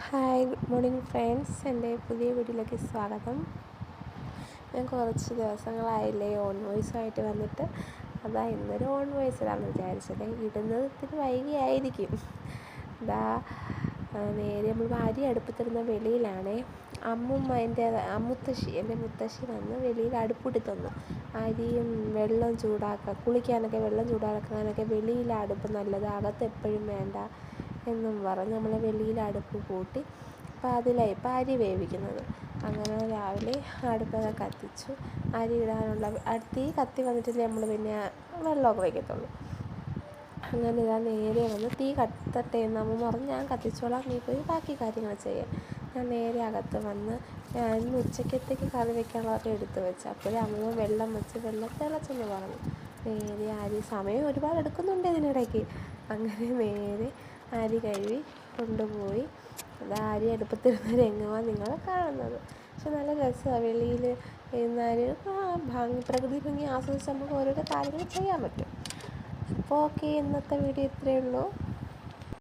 Hi, good morning friends. എൻ്റെ പുതിയ വീഡിയോയിലേക്ക് സ്വാഗതം. ഞാൻ കുറച്ച് ദിവസങ്ങളായില്ലേ ഓൺ വോയിസുമായിട്ട് വന്നിട്ട്. അതാ ഇന്നൊരു ഓൺ വോയിസ് ഇടാമെന്ന് വിചാരിച്ചത്. ഇടുന്നത് ഇത്തിരി വൈകിയായിരിക്കും. നേരെ നമ്മൾ അരി അടുപ്പത്തിരുന്ന വെളിയിലാണേ. എൻ്റെ മുത്തശ്ശി വന്ന് വെളിയിൽ അടുപ്പൂട്ടി തന്നു. അരിയും വെള്ളം കുളിക്കാനൊക്കെ വെള്ളം ചൂടാക്കാനൊക്കെ വെളിയിലെ അടുപ്പ് നല്ലത്, അകത്ത് എപ്പോഴും വേണ്ട എന്നും പറഞ്ഞ് നമ്മൾ വെളിയിൽ അടുപ്പ് കൂട്ടി ഇപ്പം അരി വേവിക്കുന്നത്. അങ്ങനെ രാവിലെ അടുപ്പൊക്കെ കത്തിച്ചു. അരി ഇടാനുള്ള തീ കത്തി വന്നിട്ടില്ലേ നമ്മൾ പിന്നെ വെള്ളമൊക്കെ വയ്ക്കത്തുള്ളൂ. അങ്ങനെ ഇതാ നേരെ വന്ന് തീ കത്തട്ടെ എന്ന് അമ്മ പറഞ്ഞ്, ഞാൻ കത്തിച്ചോളാം, നീ പോയി ബാക്കി കാര്യങ്ങൾ ചെയ്യാം. ഞാൻ നേരെ അകത്ത് വന്ന് ഇന്ന് ഉച്ചക്കത്തേക്ക് കറി വയ്ക്കാനുള്ളതൊക്കെ എടുത്ത് വെച്ച്. അപ്പോഴേ അമ്മ വെള്ളം തിളച്ചെന്ന് പറഞ്ഞു. നേരെ അരി സമയം ഒരുപാട് എടുക്കുന്നുണ്ട് ഇതിനിടയ്ക്ക്. അങ്ങനെ നേരെ അരി കഴുകി കൊണ്ടുപോയി. അരി അടുപ്പത്തിരുന്ന രംഗമാണ് നിങ്ങൾ കാണുന്നത്. പക്ഷെ നല്ല രസമാണ്. വെളിയിൽ ഇരുന്നാൽ പ്രകൃതി ഭംഗി ആസ്വദിച്ച് നമുക്ക് ഓരോരോ കാര്യങ്ങൾ ചെയ്യാൻ പറ്റും. അപ്പോൾ ഓക്കെ, ഇന്നത്തെ വീഡിയോ ഇത്രയേ ഉള്ളൂ.